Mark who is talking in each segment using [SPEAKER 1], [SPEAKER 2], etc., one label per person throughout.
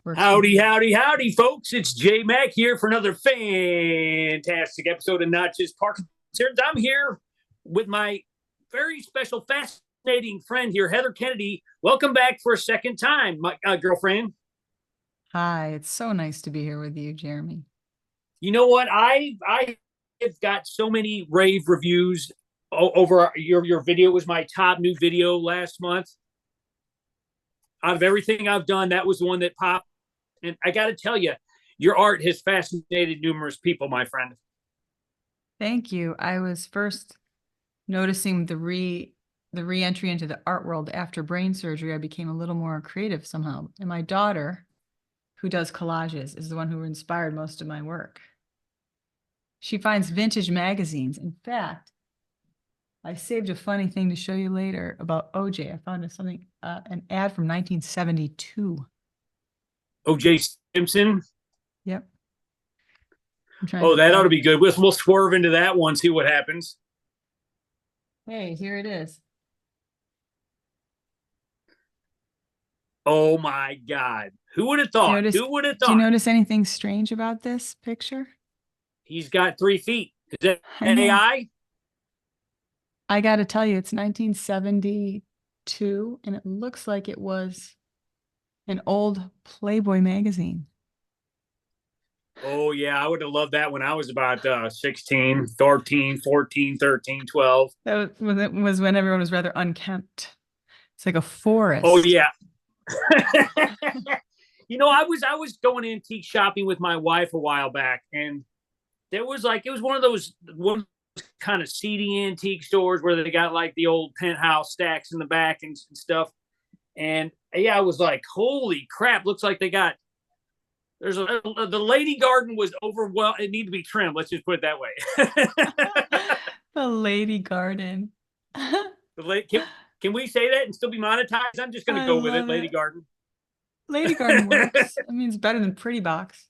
[SPEAKER 1] Works for
[SPEAKER 2] Howdy,
[SPEAKER 1] me.
[SPEAKER 2] howdy, howdy, folks. It's J Mac here for another fantastic episode of Not Just Parkinson's. I'm here with my very special, fascinating friend here, Heather Kennedy. Welcome back for a second time, my girlfriend.
[SPEAKER 1] Hi, it's so nice to be here with you, Jeremy.
[SPEAKER 2] You know what? I have got so many rave reviews over your video. It was my top new video last month. Out of everything I've done, that was the one that popped. And I got to tell you, your art has fascinated numerous people, my friend.
[SPEAKER 1] Thank you. I was first noticing the re-entry into the art world after brain surgery. I became a little more creative somehow. And my daughter, who does collages, is the one who inspired most of my work. She finds vintage magazines. In fact, I saved a funny thing to show you later about OJ. I found an ad from 1972.
[SPEAKER 2] O.J. Simpson.
[SPEAKER 1] Yep. I'm trying
[SPEAKER 2] Oh,
[SPEAKER 1] to
[SPEAKER 2] that ought to
[SPEAKER 1] find
[SPEAKER 2] be
[SPEAKER 1] it.
[SPEAKER 2] good. We'll swerve into that one, see what happens.
[SPEAKER 1] Hey, here it is.
[SPEAKER 2] Oh my God. Who would have thought?
[SPEAKER 1] Notice,
[SPEAKER 2] Who would have
[SPEAKER 1] do you
[SPEAKER 2] thought?
[SPEAKER 1] notice anything strange about this picture?
[SPEAKER 2] He's got 3 feet. Is that
[SPEAKER 1] I know.
[SPEAKER 2] AI?
[SPEAKER 1] I got to tell you, it's 1972, and it looks like it was an old Playboy magazine.
[SPEAKER 2] Oh, yeah. I would have loved that when I was about 16, 13, 14, 13, 12.
[SPEAKER 1] That was when everyone was rather unkempt. It's like a
[SPEAKER 2] Oh,
[SPEAKER 1] forest.
[SPEAKER 2] yeah. I was going antique shopping with my wife a while back, and it was one of those kind of seedy antique stores where they got like the old penthouse stacks in the back and stuff. And yeah, I was like, holy crap, looks like they got the lady garden was overwhelmed. It needed to be trimmed. Let's just put it that way.
[SPEAKER 1] The lady garden.
[SPEAKER 2] Can we say that and still be monetized? I'm just going to
[SPEAKER 1] I
[SPEAKER 2] go with it,
[SPEAKER 1] love
[SPEAKER 2] lady
[SPEAKER 1] it.
[SPEAKER 2] garden.
[SPEAKER 1] Lady garden works. I mean, it's better than pretty box.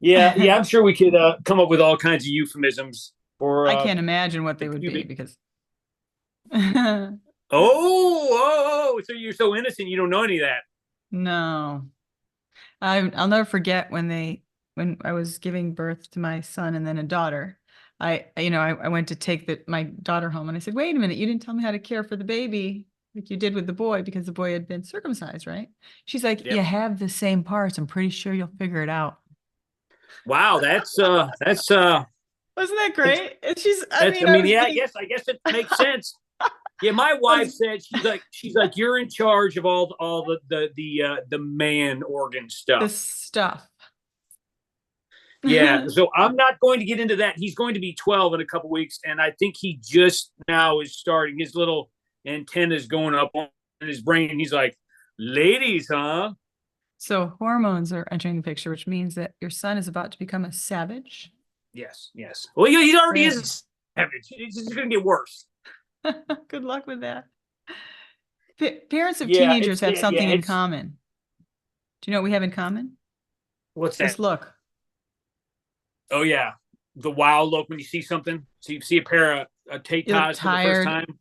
[SPEAKER 2] Yeah, I'm sure we could come up with all kinds of euphemisms for.
[SPEAKER 1] I can't imagine what they would be because.
[SPEAKER 2] So you're so innocent, you don't know any of that.
[SPEAKER 1] No, I'll never forget when I was giving birth to my son and then a daughter. I went to take my daughter home and I said, wait a minute, you didn't tell me how to care for the baby like you did with the boy because the boy had been circumcised, right? She's like,
[SPEAKER 2] Yep.
[SPEAKER 1] you have the same parts. I'm pretty sure you'll figure it out.
[SPEAKER 2] Wow, that's
[SPEAKER 1] Wasn't that great? And
[SPEAKER 2] I guess it makes sense. Yeah, my wife said she's like you're in charge of all the man organ
[SPEAKER 1] the
[SPEAKER 2] stuff.
[SPEAKER 1] stuff.
[SPEAKER 2] Yeah, so I'm not going to get into that. He's going to be 12 in a couple weeks, and I think he just now is starting. His little antennas going up on his brain, and he's like, "Ladies, huh?"
[SPEAKER 1] So hormones are entering the picture, which means that your son is about to become a savage.
[SPEAKER 2] Yes. Well, he already
[SPEAKER 1] Really?
[SPEAKER 2] is a savage. It's just going to get worse.
[SPEAKER 1] Good luck with that. Parents of
[SPEAKER 2] Yeah,
[SPEAKER 1] teenagers have something in common. Do you know what we have in common?
[SPEAKER 2] What's
[SPEAKER 1] This
[SPEAKER 2] that?
[SPEAKER 1] look.
[SPEAKER 2] Oh yeah, the wild look when you see something. So you see a pair of Tate
[SPEAKER 1] You look
[SPEAKER 2] ties for the first
[SPEAKER 1] tired.
[SPEAKER 2] time.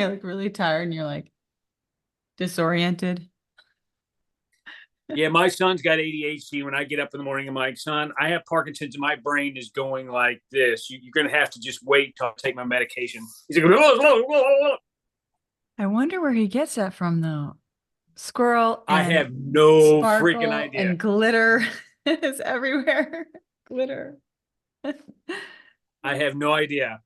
[SPEAKER 1] You look really tired and you're like disoriented.
[SPEAKER 2] Yeah, my son's got ADHD. When I get up in the morning, I'm like, son, I have Parkinson's and my brain is going like this. You're going to have to just wait till I take my medication. He's like, whoa, whoa, whoa, whoa.
[SPEAKER 1] I wonder where he gets that from, though. Squirrel
[SPEAKER 2] I
[SPEAKER 1] and
[SPEAKER 2] have no freaking
[SPEAKER 1] sparkle
[SPEAKER 2] idea.
[SPEAKER 1] and glitter is everywhere. Glitter.
[SPEAKER 2] I have no idea.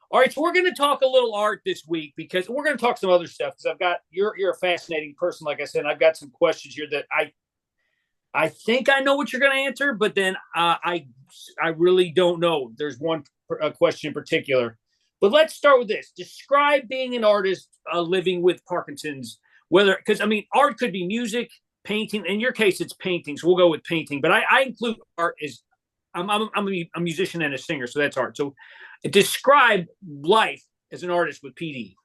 [SPEAKER 2] All right, so we're going to talk a little art this week because we're going to talk some other stuff because you're a fascinating person, like I said. I've got some questions here that I think I know what you're going to answer, but then I really don't know. There's one question in particular, but let's start with this. Describe being an artist living with Parkinson's. Because I mean, art could be music, painting. In your case, it's painting, so we'll go with painting. But I include art as I'm a musician and a singer, so that's art. So describe life as an artist with PD.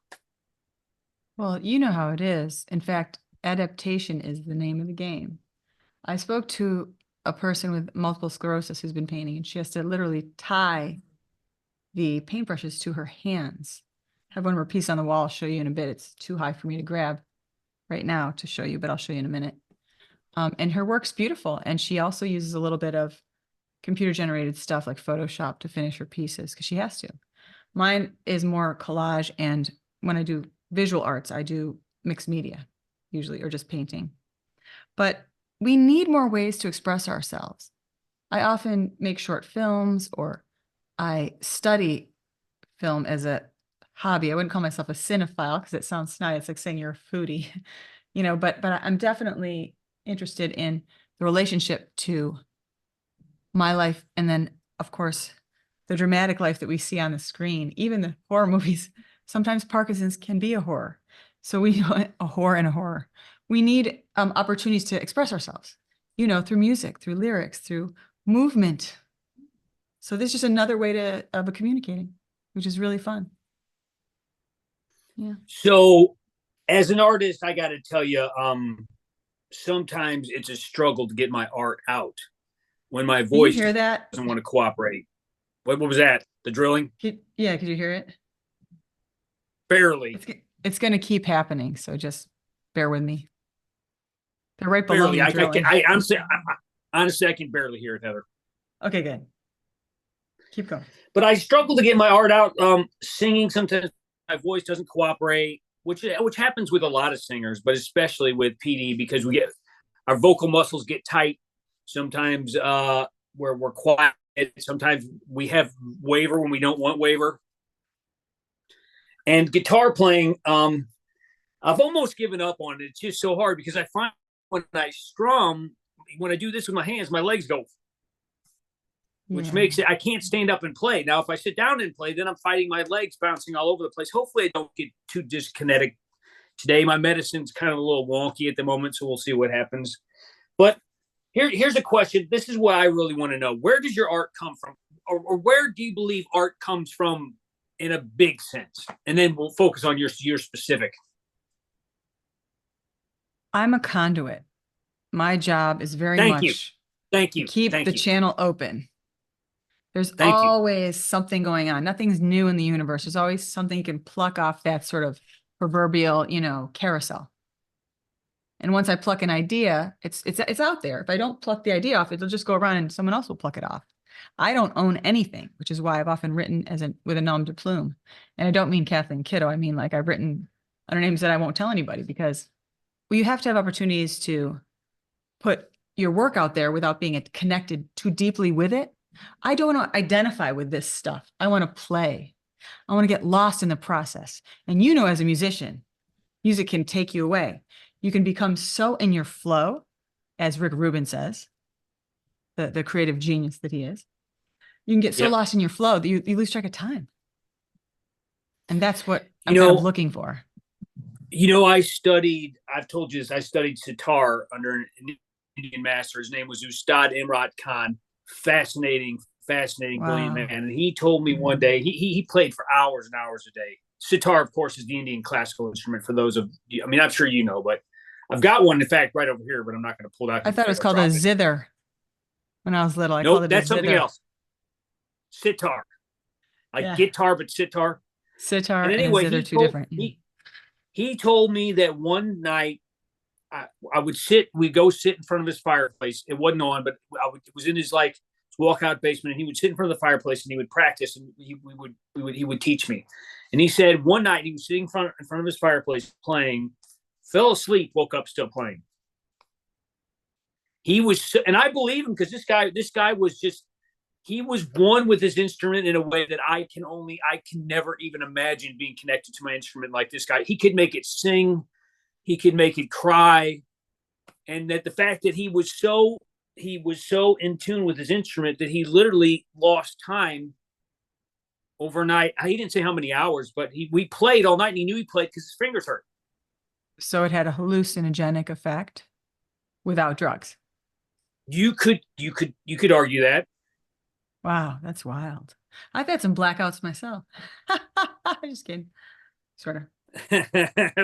[SPEAKER 1] Well, you know how it is. In fact, adaptation is the name of the game. I spoke to a person with multiple sclerosis who's been painting, and she has to literally tie the paintbrushes to her hands. I have one more piece on the wall. I'll show you in a bit. It's too high for me to grab right now to show you, but I'll show you in a minute. And her work's beautiful. And she also uses a little bit of computer generated stuff like Photoshop to finish her pieces because she has to. Mine is more collage. And when I do visual arts, I do mixed media usually, or just painting. But we need more ways to express ourselves. I often make short films or I study film as a hobby. I wouldn't call myself a cinephile because it sounds snide. It's like saying you're a foodie, but I'm definitely interested in the relationship to my life. And then, of course, the dramatic life that we see on the screen, even the horror movies, sometimes Parkinson's can be a horror. So we a horror and a horror. We need opportunities to express ourselves, through music, through lyrics, through movement. So this is just another way of communicating, which is really fun. Yeah.
[SPEAKER 2] So, as an artist, I got to tell you, sometimes it's a struggle to get my art out when my
[SPEAKER 1] Can you
[SPEAKER 2] voice
[SPEAKER 1] hear that?
[SPEAKER 2] doesn't want to cooperate. What was that? The drilling?
[SPEAKER 1] Yeah, could you hear it?
[SPEAKER 2] Barely.
[SPEAKER 1] It's going to keep happening, so just bear with me. They're right below
[SPEAKER 2] Barely.
[SPEAKER 1] me drilling.
[SPEAKER 2] Honestly, I can barely hear it, Heather.
[SPEAKER 1] Okay, good. Keep going.
[SPEAKER 2] But I struggle to get my art out. Singing, sometimes my voice doesn't cooperate, which happens with a lot of singers, but especially with PD because our vocal muscles get tight. Sometimes we're quiet. Sometimes we have waver when we don't want waver. And guitar playing, I've almost given up on it. It's just so hard because I find when I strum, when I do this with my hands, my legs go, which makes it, I can't stand up and play. Now, if I sit down and play, then I'm fighting my legs bouncing all over the place. Hopefully I don't get too dyskinetic today. My medicine's kind of a little wonky at the moment, so we'll see what happens. But here's a question. This is what I really want to know. Where does your art come from? Or where do you believe art comes from in a big sense? And then we'll focus on your specific.
[SPEAKER 1] I'm a conduit. My job is very much to keep the channel open. There's always something going on. Nothing's new in the universe. There's always something you can pluck off that sort of proverbial, carousel. And once I pluck an idea, it's out there. If I don't pluck the idea off, it'll just go around and someone else will pluck it off. I don't own anything, which is why I've often written with a nom de plume. And I don't mean Kathleen Kiddo. I mean, like I've written under names that I won't tell anybody because you have to have opportunities to put your work out there without being connected too deeply with it. I don't want to identify with this stuff. I want to play. I want to get lost in the process. And as a musician, music can take you away. You can become so in your flow, as Rick Rubin says, the creative genius that he is. You can get so lost in your flow that you lose track of time. And that's what I'm kind of looking for.
[SPEAKER 2] I've told you this, I studied sitar under an Indian master. His name was Ustad Imrat Khan. Fascinating, brilliant man. And he told me one day, he played for hours and hours a day. Sitar, of course, is the Indian classical instrument for those of you. I mean, I'm sure you know, but I've got one, in fact, right over here, but I'm not going to pull it out.
[SPEAKER 1] I thought it was called a zither when I was little.
[SPEAKER 2] Nope, that's something else. Sitar. Like guitar, but sitar.
[SPEAKER 1] Sitar and anyway, and zither, two different.
[SPEAKER 2] He told me that one night I would we'd go sit in front of his fireplace. It wasn't on, but it was in his walkout basement, and he would sit in front of the fireplace and he would practice, and he would teach me. And he said one night he was sitting in front of his fireplace playing, fell asleep, woke up still playing. He was, and I believe him because this guy was just, he was one with his instrument in a way that I can never even imagine being connected to my instrument like this guy. He could make it sing, he could make it cry, and that the fact that he was so in tune with his instrument that he literally lost time overnight. He didn't say how many hours, but we played all night, and he knew he played because his fingers hurt. So
[SPEAKER 1] it had a hallucinogenic effect without drugs.
[SPEAKER 2] You could argue that.
[SPEAKER 1] Wow, that's wild. I've had some blackouts myself. Just kidding. Sort
[SPEAKER 2] of.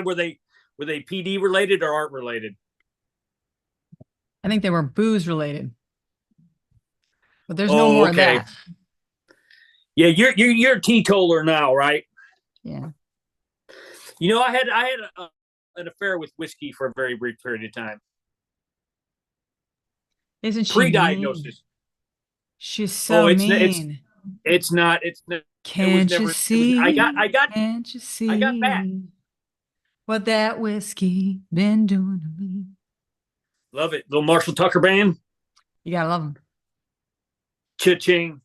[SPEAKER 2] Were they PD related or art related?
[SPEAKER 1] I think they were booze related. But there's no more of that.
[SPEAKER 2] Yeah, you're a teetotaler now, right?
[SPEAKER 1] Yeah.
[SPEAKER 2] I had an affair with whiskey for a very brief period of time.
[SPEAKER 1] Isn't she mean?
[SPEAKER 2] Pre-diagnosis.
[SPEAKER 1] She's
[SPEAKER 2] Oh,
[SPEAKER 1] so
[SPEAKER 2] it's
[SPEAKER 1] mean.
[SPEAKER 2] it's not. It's not, it was
[SPEAKER 1] Can't you
[SPEAKER 2] never. It was.
[SPEAKER 1] see? Can't you
[SPEAKER 2] I got back.
[SPEAKER 1] see what that whiskey been doing to me?
[SPEAKER 2] Love it. Little Marshall Tucker band.
[SPEAKER 1] You gotta love him.
[SPEAKER 2] Cha-ching.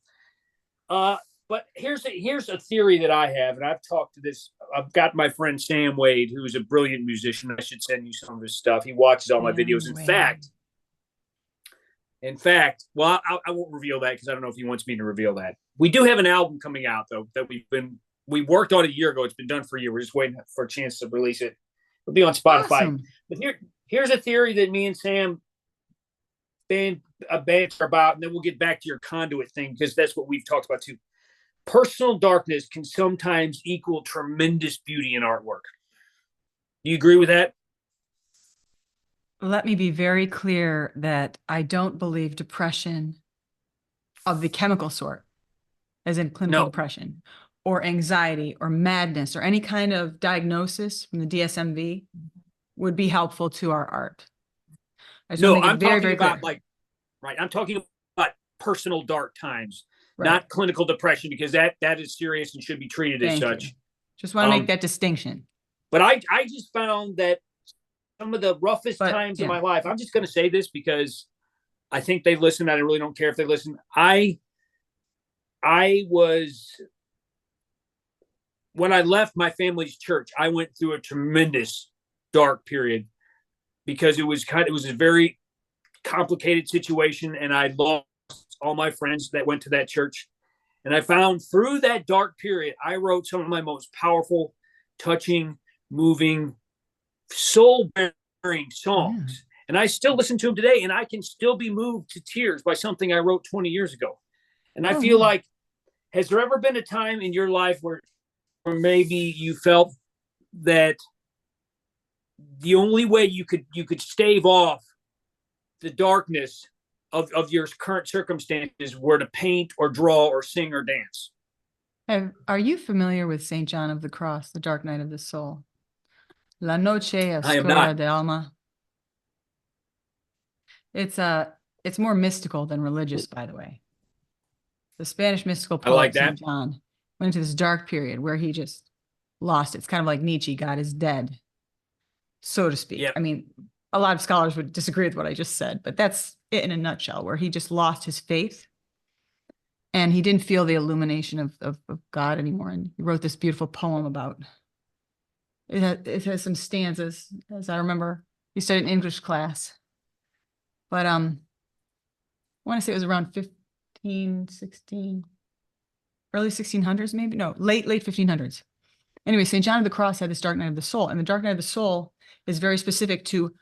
[SPEAKER 2] Uh, but here's a theory that I have, and I've talked to this. I've got my friend Sam Wade, who's a brilliant musician. I should send you some of his stuff. He watches all my
[SPEAKER 1] Damn
[SPEAKER 2] videos.
[SPEAKER 1] way.
[SPEAKER 2] In fact, well, I won't reveal that because I don't know if he wants me to reveal that. We do have an album coming out though that we worked on a year ago. It's been done for a year. We're just waiting for a chance to release it. It'll be on Spotify.
[SPEAKER 1] Awesome.
[SPEAKER 2] But here's a theory that me and Sam banter about, and then we'll get back to your conduit thing because that's what we've talked about too. Personal darkness can sometimes equal tremendous beauty in artwork. Do you agree with that?
[SPEAKER 1] Let me be very clear that I don't believe depression of the chemical sort, as in clinical
[SPEAKER 2] No.
[SPEAKER 1] depression, or anxiety, or madness, or any kind of diagnosis from the DSM-V would be helpful to our art. I just want
[SPEAKER 2] No,
[SPEAKER 1] to make it
[SPEAKER 2] I'm
[SPEAKER 1] very,
[SPEAKER 2] talking
[SPEAKER 1] very
[SPEAKER 2] about
[SPEAKER 1] clear.
[SPEAKER 2] right. I'm talking about personal dark times,
[SPEAKER 1] Right.
[SPEAKER 2] not clinical depression, because that is serious and should be treated as
[SPEAKER 1] Thank
[SPEAKER 2] such.
[SPEAKER 1] you. Just want to make that distinction.
[SPEAKER 2] But I just found that some of the roughest times in my life, I'm just going to say this because I think they listen. I really don't care if they listen. I was, when I left my family's church, I went through a tremendous dark period because it was a very complicated situation, and I lost all my friends that went to that church. And I found through that dark period, I wrote some of my most powerful, touching, moving, soul-bearing songs. Yeah. And I still listen to them today, and I can still be moved to tears by something I wrote 20 years ago. And I feel like, has there ever been a time in your life where maybe you felt that the only way you could stave off the darkness of your current circumstances were to paint or draw or sing or dance?
[SPEAKER 1] Are you familiar with St. John of the Cross, the Dark Night of the Soul? La Noche Oscura de Alma. It's more mystical than religious, by the way. The Spanish mystical poet St. John went into this dark period where he just lost it. It's kind of like Nietzsche, God is dead, so to speak. Yep. I mean, a lot of scholars would disagree with what I just said, but that's it in a nutshell, where he just lost his faith and he didn't feel the illumination of God anymore. And he wrote this beautiful poem about it. It has some stanzas, as I remember. He studied in English class, but I want to say it was around 16, early 1600s, maybe. No, late 1500s. Anyway, St. John of the Cross had this dark night of the soul, and the dark night of the soul is very specific to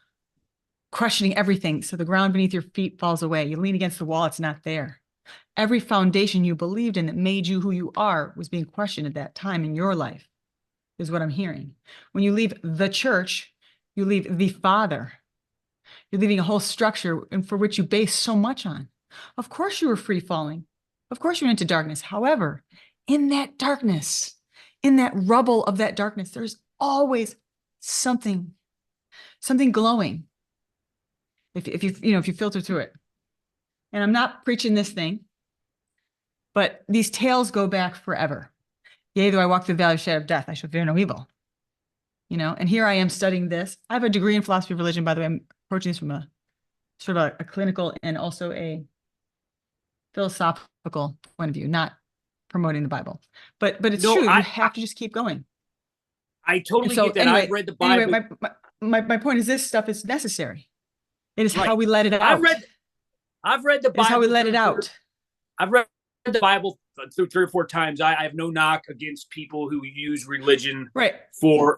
[SPEAKER 1] questioning everything. So the ground beneath your feet falls away. You lean against the wall, it's not there. Every foundation you believed in that made you who you are was being questioned at that time in your life, is what I'm hearing. When you leave the church, you leave the Father. You're leaving a whole structure and for which you base so much on. Of course you were free falling. Of course you went into darkness. However, in that darkness, in that rubble of that darkness, there's always something glowing. If you filter through it. And I'm not preaching this thing, but these tales go back forever. Yea, though I walk through the valley of the shadow of death, I shall fear no evil. And here I am studying this. I have a degree in philosophy of religion, by the way. I'm approaching this from a sort of a clinical and also a philosophical point of view, not promoting the Bible. But it's true. You have to just keep going.
[SPEAKER 2] I totally get that. Anyway, I've read the Bible.
[SPEAKER 1] Anyway, my point is this stuff is necessary. It is how we let it out.
[SPEAKER 2] I've read the Bible.
[SPEAKER 1] It's how we let it out.
[SPEAKER 2] I've read the Bible through 3 or 4 times. I have no knock against people who use religion for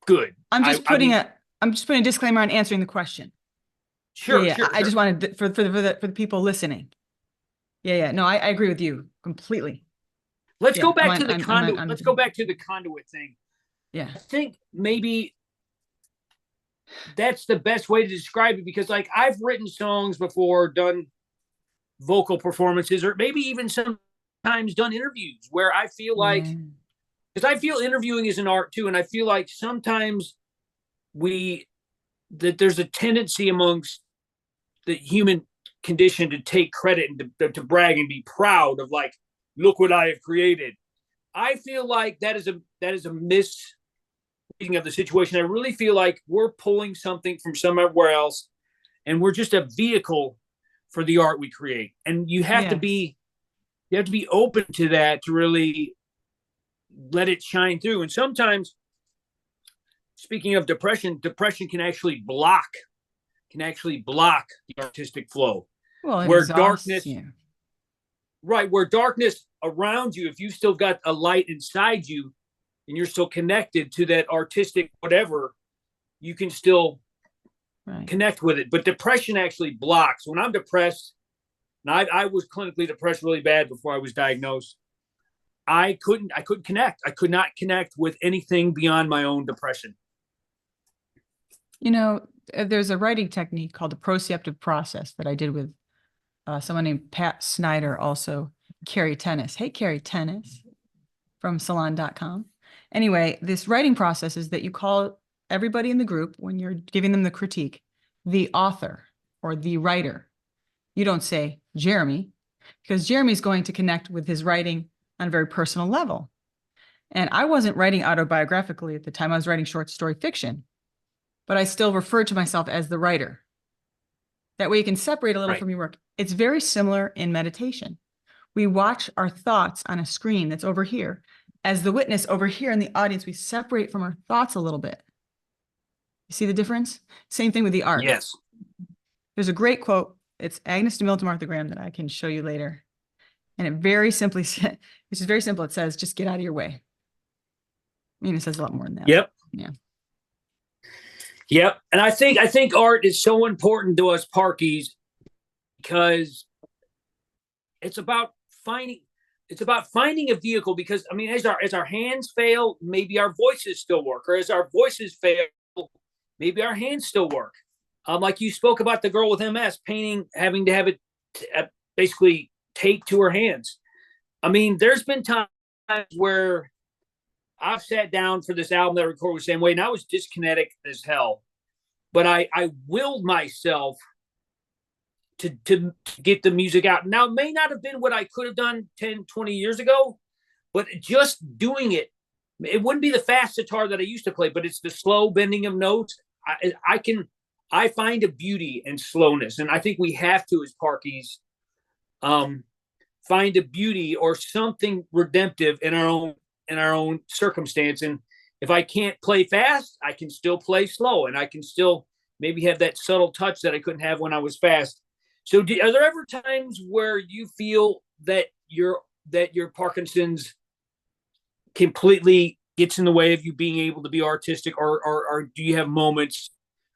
[SPEAKER 2] good.
[SPEAKER 1] I'm just putting a disclaimer on answering the question.
[SPEAKER 2] Sure.
[SPEAKER 1] I just wanted for the people listening. No, I agree with you completely.
[SPEAKER 2] Let's go back to the conduit. Let's go back to the conduit thing.
[SPEAKER 1] Yeah.
[SPEAKER 2] I think maybe that's the best way to describe it, because like I've written songs before, done vocal performances, or maybe even sometimes done interviews where I feel like, because I feel interviewing is an art too, and I feel like sometimes that there's a tendency amongst the human conditioned to take credit and to brag and be proud of, like, look what I have created. I feel like that is a misreading of the situation. I really feel like we're pulling something from somewhere else, and we're just a vehicle for the art we create. And you have to
[SPEAKER 1] Yes.
[SPEAKER 2] be open to that, to really let it shine through. And sometimes, speaking of depression can actually block the artistic flow.
[SPEAKER 1] Well, it
[SPEAKER 2] Where
[SPEAKER 1] exhausts
[SPEAKER 2] darkness,
[SPEAKER 1] you.
[SPEAKER 2] right, where darkness around you, if you still got a light inside you and you're still connected to that artistic whatever, you can still
[SPEAKER 1] Right.
[SPEAKER 2] connect with it. But depression actually blocks. When I'm depressed, and I was clinically depressed really bad before I was diagnosed, I couldn't connect. I could not connect with anything beyond my own depression.
[SPEAKER 1] You know, there's a writing technique called the proceptive process that I did with someone named Pat Snyder, also Carrie Tennis. Hey, Carrie Tennis from salon.com. Anyway, this writing process is that you call everybody in the group, when you're giving them the critique, the author or the writer. You don't say Jeremy, because Jeremy's going to connect with his writing on a very personal level. And I wasn't writing autobiographically at the time. I was writing short story fiction, but I still referred to myself as the writer. That way you can separate a little
[SPEAKER 2] Right.
[SPEAKER 1] from your work. It's very similar in meditation. We watch our thoughts on a screen that's over here. As the witness over here in the audience, we separate from our thoughts a little bit. You see the difference? Same thing with the art.
[SPEAKER 2] Yes.
[SPEAKER 1] There's a great quote. It's Agnes DeMille to Martha Graham that I can show you later. And it very simply says, which is very simple. It says, just get out of your way. I mean, it says a lot more than that.
[SPEAKER 2] Yep.
[SPEAKER 1] Yeah.
[SPEAKER 2] Yep. And I think art is so important to us Parkies, because it's about finding a vehicle. Because I mean, as our hands fail, maybe our voices still work, or as our voices fail, maybe our hands still work. Like you spoke about the girl with MS painting, having to have it basically taped to her hands. I mean, there's been times where I've sat down for this album that I recorded the same way, and I was dyskinetic as hell. But I willed myself to get the music out. Now, it may not have been what I could have done 10, 20 years ago, but just doing it, it wouldn't be the fast guitar that I used to play, but it's the slow bending of notes. I find a beauty in slowness, and I think we have to, as Parkies, find a beauty or something redemptive in our own circumstance. And if I can't play fast, I can still play slow, and I can still maybe have that subtle touch that I couldn't have when I was fast. So, are there ever times where you feel that your Parkinson's completely gets in the way of you being able to be artistic, or do you have moments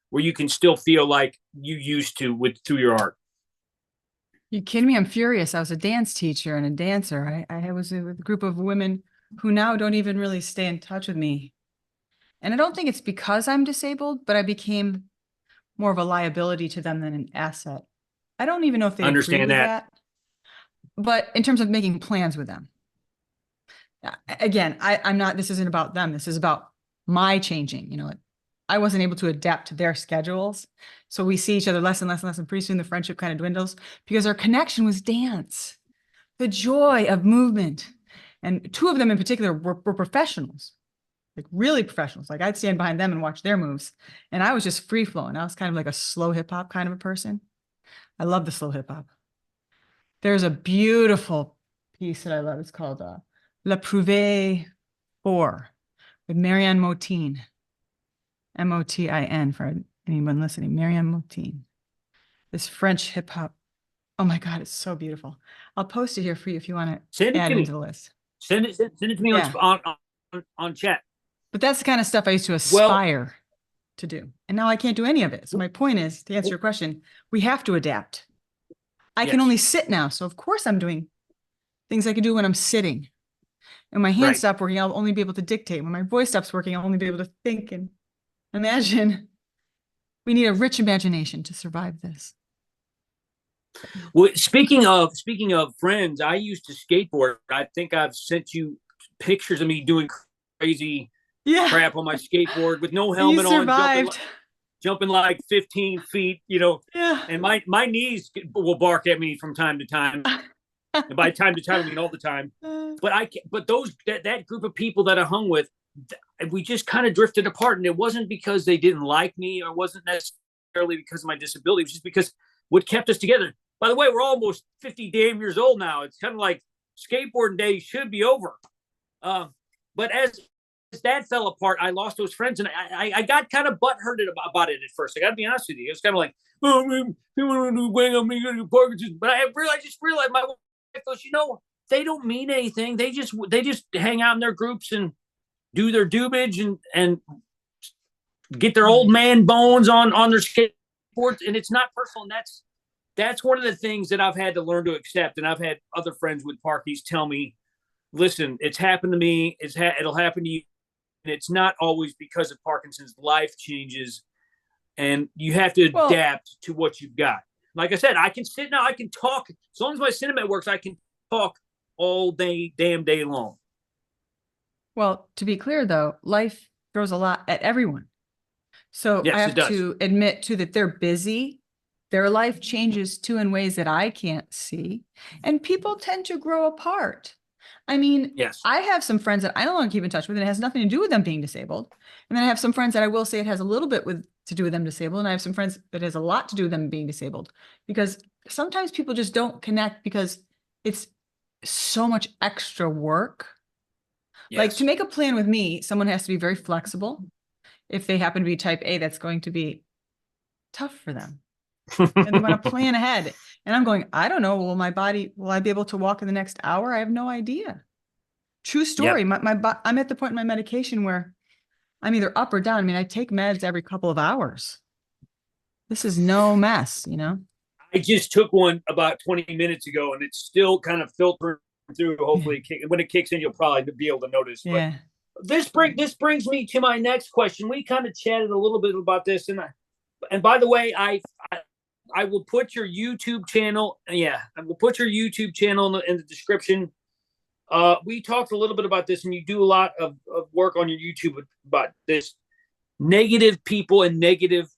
[SPEAKER 2] where you can still feel like you used to through your art?
[SPEAKER 1] You kidding me? I'm furious. I was a dance teacher and a dancer. I was with a group of women who now don't even really stay in touch with me. And I don't think it's because I'm disabled, but I became more of a liability to them than an asset. I don't even know if they agree with that. But in terms of making plans with them, again, I'm not, this isn't about them. This is about my changing, I wasn't able to adapt to their schedules. So we see each other less and less and less. And pretty soon the friendship kind of dwindles because our connection was dance, the joy of movement. And two of them in particular were professionals, like really professionals. Like I'd stand behind them and watch their moves. And I was just free flowing. I was kind of like a slow hip hop kind of a person. I love the slow hip hop. There's a beautiful piece that I love. It's called La Prouvé 4 with Marianne Motin. Motin for anyone listening. Marianne Motin. This French hip hop. Oh my God, it's so beautiful. I'll post it here for you if you want to add it into the list.
[SPEAKER 2] Send it to me on chat.
[SPEAKER 1] But that's the kind of stuff I used to aspire to do. And now I can't do any of it. So my point is, to answer your question, we have to adapt. I can only sit now. So of course I'm doing things I can do when I'm sitting. And my hands stop working, I'll only be able to dictate. When my voice stops working, I'll only be able to think and imagine. We need a rich imagination to survive this.
[SPEAKER 2] Well, speaking of friends, I used to skateboard. I think I've sent you pictures of me doing crazy crap on my skateboard with no helmet on.
[SPEAKER 1] Survived.
[SPEAKER 2] jumping like 15 feet,
[SPEAKER 1] Yeah.
[SPEAKER 2] and my knees will bark at me from time to time. And by time to time, I mean all the time. But that group of people that I hung with, we just kind of drifted apart, and it wasn't because they didn't like me, or wasn't necessarily because of my disability. It was just because what kept us together. By the way, we're almost 50 damn years old now. It's kind of like skateboarding days should be over. But as that fell apart, I lost those friends, and I got kind of butthurt about it at first. I got to be honest with you. It was kind of like, oh, man, you want to wang on me, Parkinson. But I just realized my wife goes, they don't mean anything. They just hang out in their groups and do their doobage and get their old man bones on their skateboards, and it's not personal. And that's one of the things that I've had to learn to accept. And I've had other friends with Parkies tell me, listen, it's happened to me. It'll happen to you. And it's not always because of Parkinson's. Life changes, and you have to adapt to what you've got. Like I said, I can sit now, I can talk. As long as my cinema works, I can talk all day, damn day long.
[SPEAKER 1] Well, to be clear, though, life throws a lot at everyone. So
[SPEAKER 2] yes,
[SPEAKER 1] I have to admit, too, that they're busy. Their life changes, too, in ways that I can't see. And people tend to grow apart. I mean,
[SPEAKER 2] yes.
[SPEAKER 1] I have some friends that I no longer keep in touch with, and it has nothing to do with them being disabled. And then I have some friends that I will say it has a little bit to do with them disabled. And I have some friends that has a lot to do with them being disabled, because sometimes people just don't connect because it's so much extra work.
[SPEAKER 2] Yes.
[SPEAKER 1] Like, to make a plan with me, someone has to be very flexible. If they happen to be type A, that's going to be tough for them. And they want to plan ahead. And I'm going, I don't know. Will I be able to walk in the next hour? I have no idea. True story. Yep. I'm at the point in my medication where I'm either up or down. I mean, I take meds every couple of hours. This is no mess,
[SPEAKER 2] I just took one about 20 minutes ago, and it's still kind of filtering through. Hopefully, when it kicks in, you'll probably be able to notice. Yeah. But this brings me to my next question. We kind of chatted a little bit about this, and by the way, I will put your YouTube channel. Yeah, I will put your YouTube channel in the description. We talked a little bit about this, and you do a lot of work on your YouTube about this negative people and negative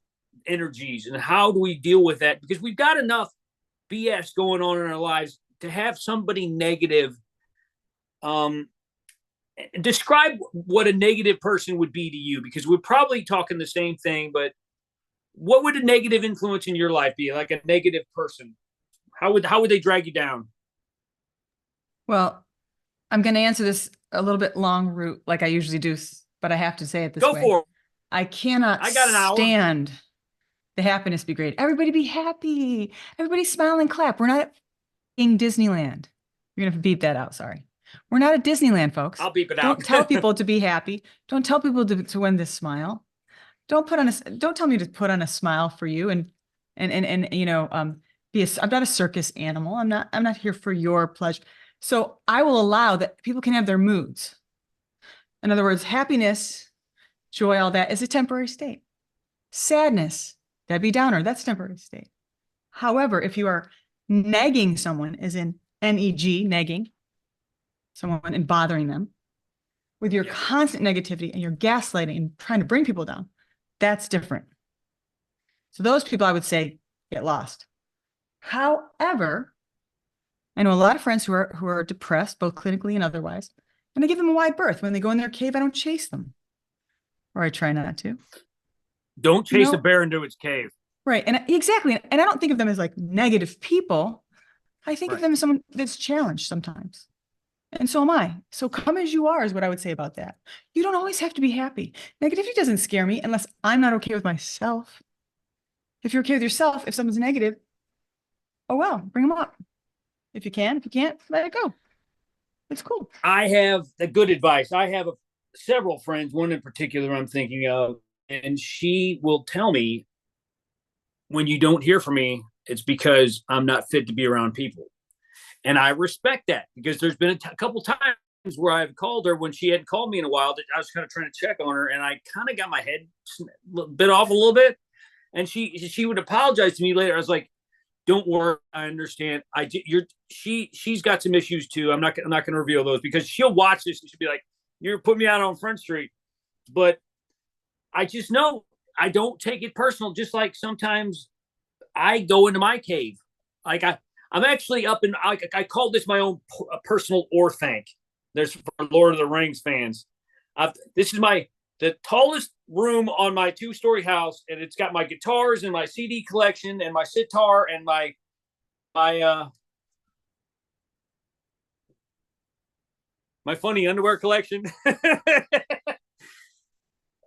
[SPEAKER 2] energies, and how do we deal with that? Because we've got enough BS going on in our lives to have somebody negative. Describe what a negative person would be to you, because we're probably talking the same thing, but what would a negative influence in your life be? Like a negative person, how would they drag you down?
[SPEAKER 1] Well, I'm going to answer this a little bit long route, like I usually do, but I have to say it this way. Go for it. I cannot stand the happiness be great. Everybody be happy. Everybody smile and clap. We're not in Disneyland. You're going to beep that out. Sorry. We're not at Disneyland, folks.
[SPEAKER 2] I'll beep it out.
[SPEAKER 1] Don't tell people to be happy. Don't tell people to win this smile. Don't tell me to put on a smile for you and I'm not a circus animal. I'm not here for your pleasure. So I will allow that people can have their moods. In other words, happiness, joy, all that is a temporary state. Sadness, Debbie Downer, that's a temporary state. However, if you are negging someone, as in N-E-G, negging someone and bothering them with your constant negativity and your gaslighting and trying to bring people down, that's different. So those people, I would say, get lost. However, I know a lot of friends who are depressed, both clinically and otherwise, and I give them a wide berth. When they go in their cave, I don't chase them, or I try not to.
[SPEAKER 2] Don't chase a bear into its cave.
[SPEAKER 1] Right, and exactly, and I don't think of them as like negative people. I think of them as someone that's challenged sometimes. And so am I. So come as you are is what I would say about that. You don't always have to be happy. Negativity doesn't scare me unless I'm not okay with myself. If you're okay with yourself, if someone's negative, oh well, bring them up. If you can, if you can't, let it go. It's cool.
[SPEAKER 2] I have the good advice. I have several friends, one in particular I'm thinking of, and she will tell me, when you don't hear from me, it's because I'm not fit to be around people. And I respect that, because there's been a couple times where I've called her when she hadn't called me in a while, that I was kind of trying to check on her, and I kind of got my head bit off a little bit. And she would apologize to me later. I was like, don't worry, I understand. She's got some issues too. I'm not going to reveal those, because she'll watch this and she'll be like, you're putting me out on Front Street. But I just know I don't take it personal. Just like sometimes I go into my cave. Like I'm actually up in. I call this my own personal orthanc. There's for Lord of the Rings fans. This is the tallest room on my 2-story house, and it's got my guitars and my CD collection and my sitar and my my funny underwear collection.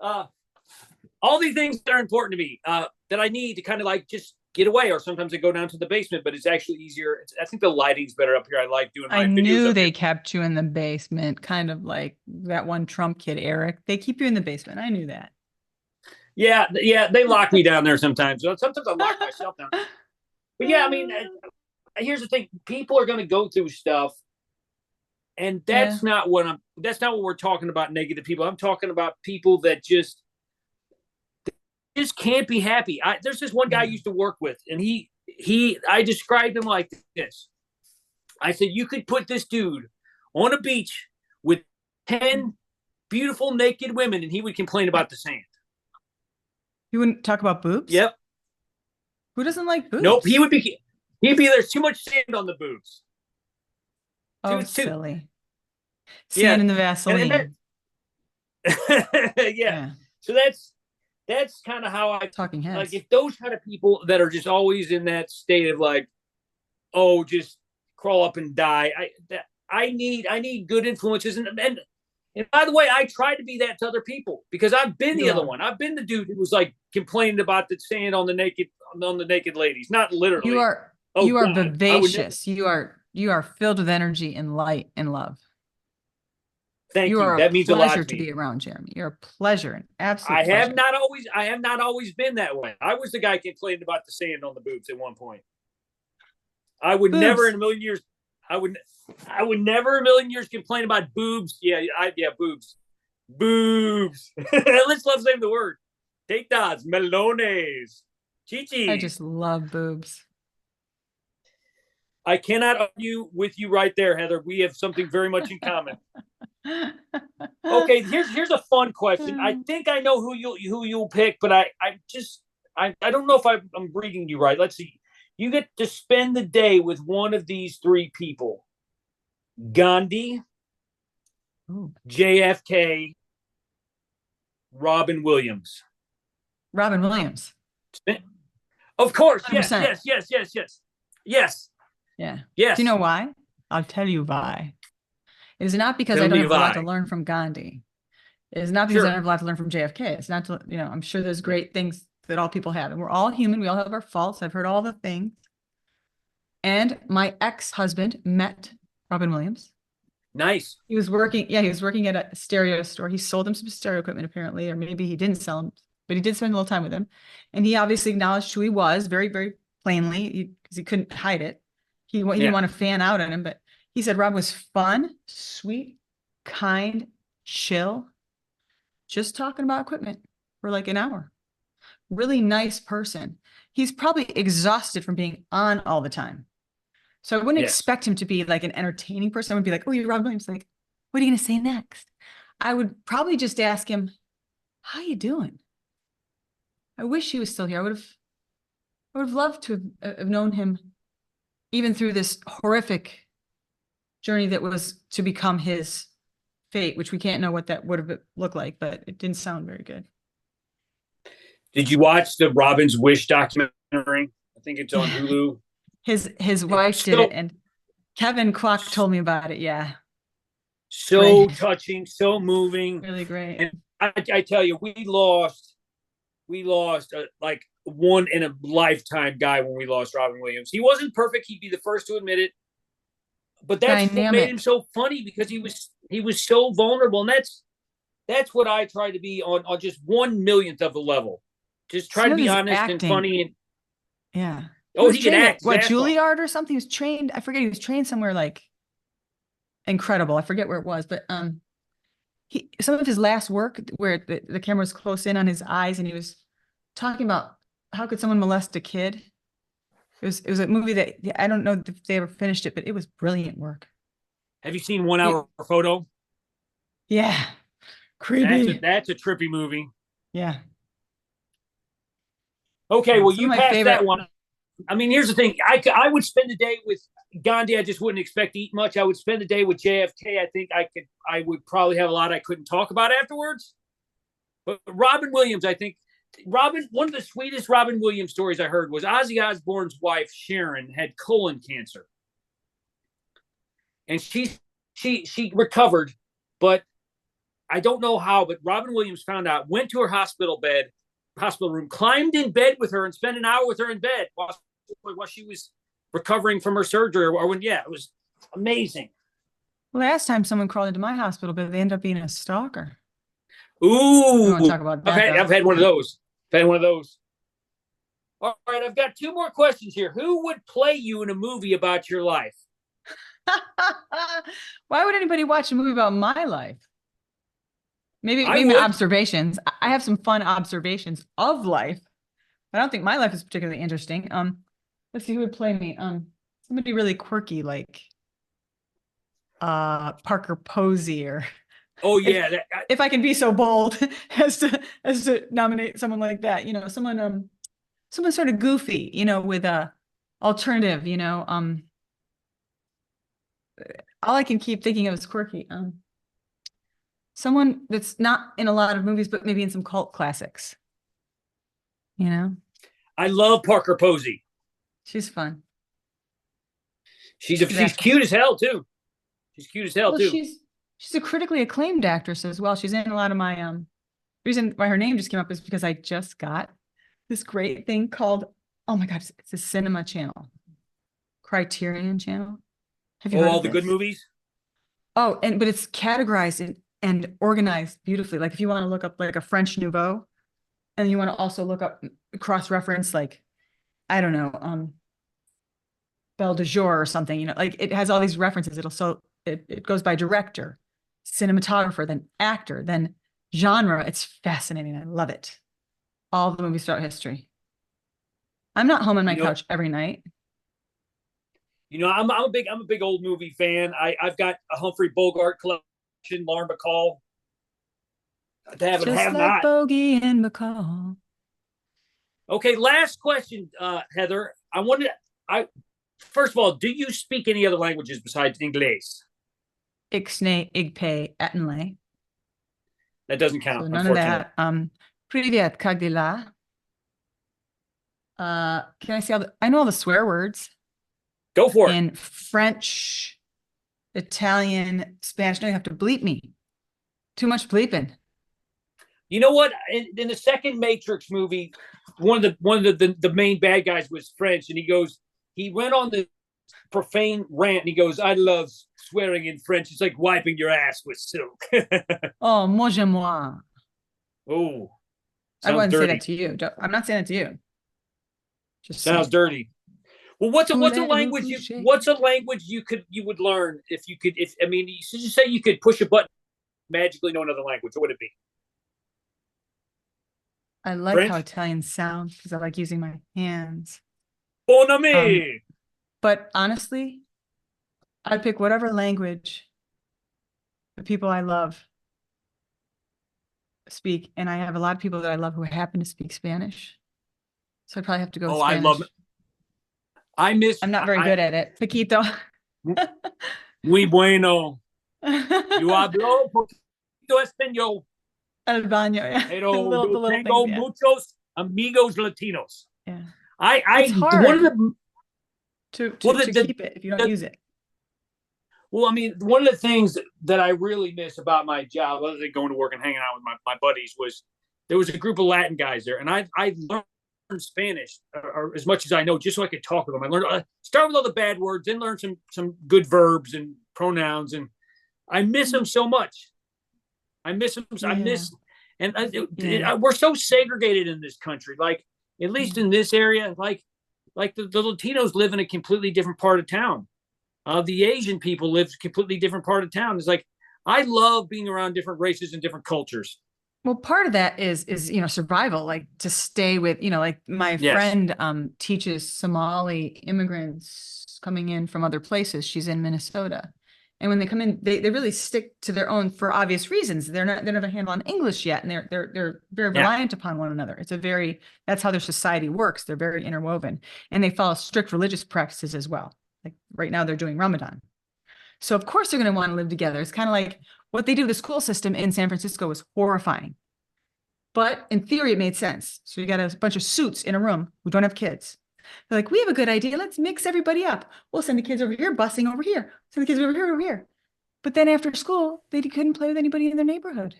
[SPEAKER 2] All these things that are important to me that I need to kind of like just get away, or sometimes I go down to the basement, but it's actually easier. I think the lighting's better up here. I like doing my
[SPEAKER 1] I
[SPEAKER 2] videos
[SPEAKER 1] knew
[SPEAKER 2] up
[SPEAKER 1] they
[SPEAKER 2] here.
[SPEAKER 1] kept you in the basement, kind of like that one Trump kid, Eric. They keep you in the basement. I knew that.
[SPEAKER 2] Yeah, they lock me down there sometimes. Sometimes I lock myself down. But yeah, I mean, here's the thing: people are going to go through stuff, and
[SPEAKER 1] Yeah.
[SPEAKER 2] That's not what we're talking about. Negative people. I'm talking about people that just can't be happy. There's this one guy I
[SPEAKER 1] Yeah.
[SPEAKER 2] used to work with, and I described him like this. I said, you could put this dude on a beach with 10 beautiful naked women, and he would complain about the sand.
[SPEAKER 1] You wouldn't talk about boobs?
[SPEAKER 2] Yep.
[SPEAKER 1] Who doesn't like
[SPEAKER 2] Nope.
[SPEAKER 1] boobs?
[SPEAKER 2] He'd be there's too much sand on the boobs.
[SPEAKER 1] Oh,
[SPEAKER 2] Too.
[SPEAKER 1] silly.
[SPEAKER 2] Yeah.
[SPEAKER 1] Sand in the
[SPEAKER 2] And that,
[SPEAKER 1] Vaseline.
[SPEAKER 2] yeah.
[SPEAKER 1] Yeah.
[SPEAKER 2] So that's kind of how I
[SPEAKER 1] Talking
[SPEAKER 2] like.
[SPEAKER 1] heads.
[SPEAKER 2] If those kind of people that are just always in that state of like, oh, just crawl up and die. I need good influences, and by the way, I try to be that to other people because I've been
[SPEAKER 1] You
[SPEAKER 2] the other
[SPEAKER 1] are.
[SPEAKER 2] one. I've been the dude who was like complaining about the sand on the naked ladies. Not
[SPEAKER 1] You
[SPEAKER 2] literally.
[SPEAKER 1] are
[SPEAKER 2] Oh
[SPEAKER 1] you are
[SPEAKER 2] God, I would never.
[SPEAKER 1] vivacious. You are filled with energy and light and love.
[SPEAKER 2] Thank
[SPEAKER 1] You
[SPEAKER 2] you.
[SPEAKER 1] are a
[SPEAKER 2] That means a lot
[SPEAKER 1] pleasure
[SPEAKER 2] to
[SPEAKER 1] to
[SPEAKER 2] me.
[SPEAKER 1] be around, Jeremy. You're a pleasure, an absolute pleasure.
[SPEAKER 2] I have not always been that way. I was the guy complaining about the sand on the boobs at one point. I would never
[SPEAKER 1] Boobs.
[SPEAKER 2] in a million years. I would. I would never in a million years complain about boobs. Yeah, boobs, boobs. Let's name the word. Tetas, melones,
[SPEAKER 1] I
[SPEAKER 2] chichis.
[SPEAKER 1] just love boobs.
[SPEAKER 2] I cannot argue with you right there, Heather. We have something very much in common. Okay, here's a fun question. I think I know who you'll pick, but I don't know if I'm reading you right. Let's see. You get to spend the day with one of these 3 people: Gandhi,
[SPEAKER 1] Ooh.
[SPEAKER 2] JFK, Robin Williams.
[SPEAKER 1] Robin Williams.
[SPEAKER 2] Of course, yes,
[SPEAKER 1] 100%.
[SPEAKER 2] yes, yes, yes, yes, yes,
[SPEAKER 1] Yeah. Do you
[SPEAKER 2] yes.
[SPEAKER 1] know why? I'll tell you why. It is not because I
[SPEAKER 2] Tell
[SPEAKER 1] don't
[SPEAKER 2] me
[SPEAKER 1] have a lot to
[SPEAKER 2] why.
[SPEAKER 1] learn from Gandhi. It is not because I don't
[SPEAKER 2] Sure.
[SPEAKER 1] have a lot to learn from JFK. It's not to, I'm sure there's great things that all people have. And we're all human. We all have our faults. I've heard all the things. And my ex-husband met Robin Williams.
[SPEAKER 2] Nice.
[SPEAKER 1] He was working at a stereo store. He sold him some stereo equipment, apparently, or maybe he didn't sell him, but he did spend a little time with him. And he obviously acknowledged who he was very, very plainly because he couldn't hide it. He didn't
[SPEAKER 2] Yeah.
[SPEAKER 1] want to fan out on him, but he said Rob was fun, sweet, kind, chill, just talking about equipment for like an hour. Really nice person. He's probably exhausted from being on all the time. So I wouldn't
[SPEAKER 2] Yes.
[SPEAKER 1] expect him to be like an entertaining person. I would be like, oh, you're Rob Williams. Like, what are you going to say next? I would probably just ask him, how you doing? I wish he was still here. I would have loved to have known him even through this horrific journey that was to become his fate, which we can't know what that would have looked like, but it didn't sound very good.
[SPEAKER 2] Did you watch the Robin's Wish documentary? I think it's on
[SPEAKER 1] Yeah.
[SPEAKER 2] Hulu.
[SPEAKER 1] His wife did it, and Kevin Kwok told me about it. Yeah.
[SPEAKER 2] So
[SPEAKER 1] Great.
[SPEAKER 2] touching, so moving.
[SPEAKER 1] Really great.
[SPEAKER 2] And I tell you, we lost like one in a lifetime guy when we lost Robin Williams. He wasn't perfect. He'd be the first to admit it. But that's what made him
[SPEAKER 1] Dynamic.
[SPEAKER 2] so funny because he was so vulnerable. And that's what I try to be on just 1/1,000,000th of a level. Just try
[SPEAKER 1] Some
[SPEAKER 2] to
[SPEAKER 1] of
[SPEAKER 2] be
[SPEAKER 1] his
[SPEAKER 2] honest and
[SPEAKER 1] acting.
[SPEAKER 2] funny. And
[SPEAKER 1] Yeah.
[SPEAKER 2] oh, he can
[SPEAKER 1] trained
[SPEAKER 2] act
[SPEAKER 1] at
[SPEAKER 2] his
[SPEAKER 1] what,
[SPEAKER 2] ass off.
[SPEAKER 1] Juilliard or something? He was trained, I forget, he was trained somewhere like incredible. I forget where it was, but some of his last work where the camera was close in on his eyes and he was talking about how could someone molest a kid? It was a movie that I don't know if they ever finished it, but it was brilliant work.
[SPEAKER 2] Have you seen 1 Hour Photo?
[SPEAKER 1] Yeah. Creepy.
[SPEAKER 2] That's a trippy movie.
[SPEAKER 1] Yeah.
[SPEAKER 2] Okay, well,
[SPEAKER 1] Some of
[SPEAKER 2] you
[SPEAKER 1] my
[SPEAKER 2] passed that
[SPEAKER 1] favorite.
[SPEAKER 2] one. I mean, here's the thing. I would spend the day with Gandhi. I just wouldn't expect to eat much. I would spend the day with JFK. I think I would probably have a lot I couldn't talk about afterwards. But Robin Williams, I think one of the sweetest Robin Williams stories I heard was Ozzy Osbourne's wife Sharon had colon cancer, and she recovered, but I don't know how. But Robin Williams found out, went to her hospital room, climbed in bed with her, and spent an hour with her in bed while she was recovering from her surgery, or when it was amazing.
[SPEAKER 1] Last time someone crawled into my hospital, but they ended up being a stalker. We won't
[SPEAKER 2] Ooh,
[SPEAKER 1] talk about that though.
[SPEAKER 2] I've had one of those. I've had one of those. All right, I've got two more questions here. Who would play you in a movie about your life?
[SPEAKER 1] Why would anybody watch a movie about my life? Maybe
[SPEAKER 2] I
[SPEAKER 1] maybe
[SPEAKER 2] would.
[SPEAKER 1] observations. I have some fun observations of life. I don't think my life is particularly interesting. Let's see who would play me. Somebody really quirky like Parker Posey, or
[SPEAKER 2] Oh
[SPEAKER 1] if
[SPEAKER 2] yeah,
[SPEAKER 1] if I can be so bold as to nominate someone like that, someone sort of goofy, with a alternative, all I can keep thinking of is quirky. Someone that's not in a lot of movies, but maybe in some cult classics. You know,
[SPEAKER 2] I love Parker Posey.
[SPEAKER 1] she's fun.
[SPEAKER 2] She's
[SPEAKER 1] Good
[SPEAKER 2] she's
[SPEAKER 1] actress.
[SPEAKER 2] cute as hell too. She's cute as hell
[SPEAKER 1] Well,
[SPEAKER 2] too.
[SPEAKER 1] she's a critically acclaimed actress as well. She's in a lot of my reason why her name just came up is because I just got this great thing called, oh my God, it's a cinema channel, Criterion channel. Have you
[SPEAKER 2] Oh,
[SPEAKER 1] heard
[SPEAKER 2] all
[SPEAKER 1] of
[SPEAKER 2] the good
[SPEAKER 1] this?
[SPEAKER 2] movies.
[SPEAKER 1] Oh, but it's categorized and organized beautifully. Like if you want to look up like a French Nouveau, and you want to also look up cross-reference, like, I don't know, Belle de Jour or something, like it has all these references. It goes by director, cinematographer, then actor, then genre. It's fascinating. I love it. All the movies throughout history. I'm not home on my
[SPEAKER 2] You know,
[SPEAKER 1] couch every night.
[SPEAKER 2] I'm a big old movie fan. I've got a Humphrey Bogart collection, Lauren Bacall.
[SPEAKER 1] Just
[SPEAKER 2] Have
[SPEAKER 1] like
[SPEAKER 2] not.
[SPEAKER 1] Bogey and McCall.
[SPEAKER 2] Okay, last question, Heather. I first of all, do you speak any other languages besides English?
[SPEAKER 1] Ixnay, Igpay, Etenlay.
[SPEAKER 2] That doesn't
[SPEAKER 1] So
[SPEAKER 2] count,
[SPEAKER 1] none of
[SPEAKER 2] unfortunately.
[SPEAKER 1] that. Privyet, Kagdila. Can I say I know all the swear words
[SPEAKER 2] Go for it.
[SPEAKER 1] in French, Italian, Spanish. No, you have to bleep me. Too much bleeping.
[SPEAKER 2] You know what? In the second Matrix movie, one of the main bad guys was French, and he went on the profane rant, and he goes, "I love swearing in French. It's like wiping your ass with silk."
[SPEAKER 1] Oh, moi, je, moi.
[SPEAKER 2] Oh,
[SPEAKER 1] I
[SPEAKER 2] sounds
[SPEAKER 1] wouldn't say that
[SPEAKER 2] dirty.
[SPEAKER 1] to you. I'm not saying it to you. Just
[SPEAKER 2] Sounds
[SPEAKER 1] saying.
[SPEAKER 2] dirty. Well,
[SPEAKER 1] Voulez-vous coucher?
[SPEAKER 2] what's a language you would learn if you could if I mean you just say you could push a button magically know another language, what would it be?
[SPEAKER 1] I like how
[SPEAKER 2] French?
[SPEAKER 1] Italians sound because I like using my hands.
[SPEAKER 2] Bon
[SPEAKER 1] Um,
[SPEAKER 2] ami.
[SPEAKER 1] but honestly, I'd pick whatever language the people I love speak. And I have a lot of people that I love who happen to speak Spanish. So I'd probably have to go with
[SPEAKER 2] Oh, I love
[SPEAKER 1] Spanish.
[SPEAKER 2] I miss
[SPEAKER 1] I'm not very
[SPEAKER 2] I
[SPEAKER 1] good at it. Paquito.
[SPEAKER 2] muy bueno. Yo hablo poquito español,
[SPEAKER 1] El baño, yeah.
[SPEAKER 2] pero
[SPEAKER 1] The
[SPEAKER 2] yo
[SPEAKER 1] little things,
[SPEAKER 2] tengo
[SPEAKER 1] yeah.
[SPEAKER 2] muchos amigos latinos.
[SPEAKER 1] Yeah. It's
[SPEAKER 2] I one of
[SPEAKER 1] hard
[SPEAKER 2] the
[SPEAKER 1] to
[SPEAKER 2] well
[SPEAKER 1] to to keep it if you don't use it.
[SPEAKER 2] well, I mean, one of the things that I really miss about my job, other than going to work and hanging out with my buddies, was there was a group of Latin guys there, and I learned Spanish or as much as I know just so I could talk with them. I learned start with all the bad words, then learn some good verbs and pronouns, and I miss them so much. I miss them. I
[SPEAKER 1] Yeah.
[SPEAKER 2] miss, and
[SPEAKER 1] Yeah.
[SPEAKER 2] we're so segregated in this country. Like at least
[SPEAKER 1] Yeah.
[SPEAKER 2] in this area, like the Latinos live in a completely different part of town. The Asian people live a completely different part of town. It's like I love being around different races and different cultures.
[SPEAKER 1] Well, part of that is survival, like to stay with, like my
[SPEAKER 2] Yes.
[SPEAKER 1] friend teaches Somali immigrants coming in from other places. She's in Minnesota. And when they come in, they really stick to their own for obvious reasons. They don't have a handle on English yet, and they're very
[SPEAKER 2] Yeah.
[SPEAKER 1] reliant upon one another. That's how their society works. They're very interwoven, and they follow strict religious practices as well. Like right now, they're doing Ramadan. So of course they're going to want to live together. It's kind of like what they do. The school system in San Francisco was horrifying, but in theory it made sense. So you got a bunch of suits in a room who don't have kids. They're like, we have a good idea. Let's mix everybody up. We'll send the kids over here, busing over here. Send the kids over here, over here. But then after school, they couldn't play with anybody in their neighborhood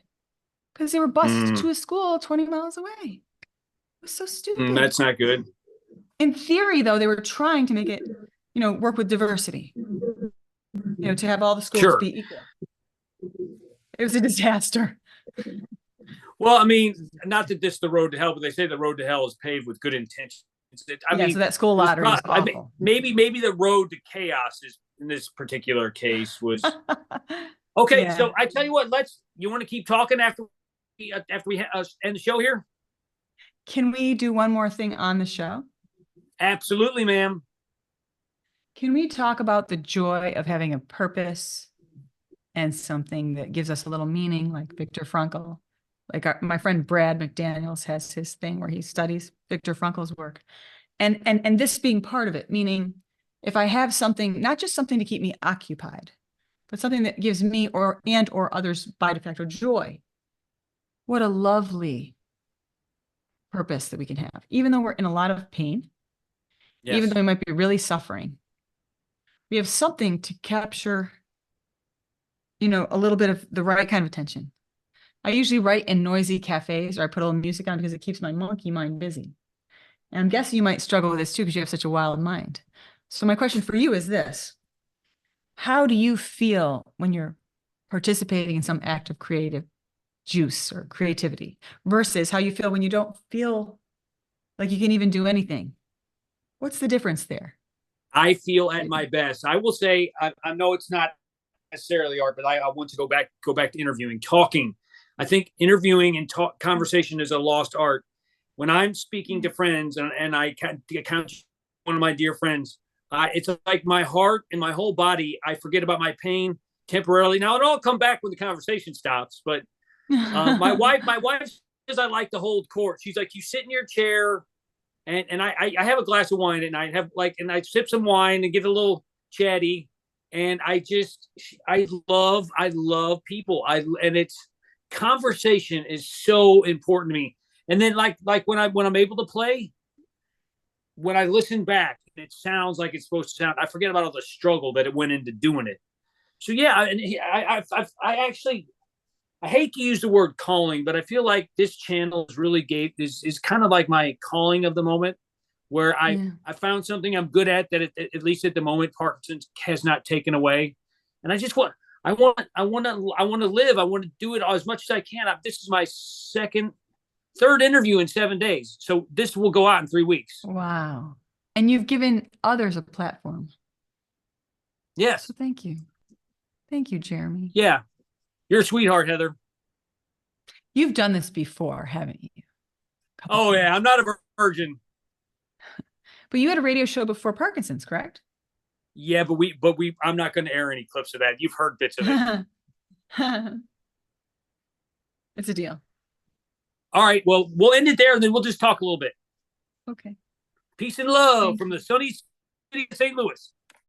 [SPEAKER 1] because they were bused to a school 20 miles away. It was so stupid.
[SPEAKER 2] That's not good.
[SPEAKER 1] In theory, though, they were trying to make it, work with diversity, to have all the schools be equal. It was a disaster.
[SPEAKER 2] Well, I mean, not that this is the road to hell, but they say the road to hell is paved with good intentions. I mean,
[SPEAKER 1] so that school lottery is awful.
[SPEAKER 2] Maybe the road to chaos is in this particular case was okay. Yeah. So I tell you what, you want to keep talking after we end the show here?
[SPEAKER 1] Can we do one more thing on the show?
[SPEAKER 2] Absolutely, ma'am.
[SPEAKER 1] Can we talk about the joy of having a purpose and something that gives us a little meaning, like Viktor Frankl? Like my friend Brad McDaniels has his thing where he studies Viktor Frankl's work. And this being part of it, meaning if I have something, not just something to keep me occupied, but something that gives me or others by de facto joy. What a lovely purpose that we can have, even though we're in a lot of pain, even though we might be really suffering. We have something to capture, a little bit of the right kind of attention. I usually write in noisy cafes, or I put a little music on because it keeps my monkey mind busy. And I'm guessing you might struggle with this too because you have such a wild mind. So my question for you is this. How do you feel when you're participating in some act of creative juice or creativity versus how you feel when you don't feel like you can even do anything? What's the difference there?
[SPEAKER 2] I feel at my best. I will say, I know it's not necessarily art, but I want to go back to interviewing, talking. I think interviewing and conversation is a lost art. When I'm speaking to friends and I count one of my dear friends, it's like my heart and my whole body, I forget about my pain temporarily. Now it'll all come back when the conversation stops. But my wife says I like to hold court. She's like, you sit in your chair and I have a glass of wine and I sip some wine and get a little chatty. And I love people. And it's conversation is so important to me. And then like when I'm able to play, when I listen back, it sounds like it's supposed to sound. I forget about all the struggle that it went into doing it. So yeah, and I actually I hate to use the word calling, but I feel like this channel is kind of like my calling of the moment, where I found something I'm good at that at least at the moment Parkinson's has not taken away, and I just want to live. I want to do it as much as I can. This is my third interview in 7 days. So this will go out in 3 weeks.
[SPEAKER 1] Wow. And you've given others a platform.
[SPEAKER 2] Yes.
[SPEAKER 1] So thank you. Thank you, Jeremy.
[SPEAKER 2] Yeah. You're a sweetheart, Heather.
[SPEAKER 1] You've done this before, haven't you?
[SPEAKER 2] Oh, yeah. I'm not a virgin.
[SPEAKER 1] But you had a radio show before Parkinson's, correct?
[SPEAKER 2] Yeah, but I'm not going to air any clips of that. You've heard bits of it.
[SPEAKER 1] It's a deal.
[SPEAKER 2] All right. Well, we'll end it there and then we'll just talk a little bit.
[SPEAKER 1] Okay.
[SPEAKER 2] Peace and love from the sunny city of St. Louis.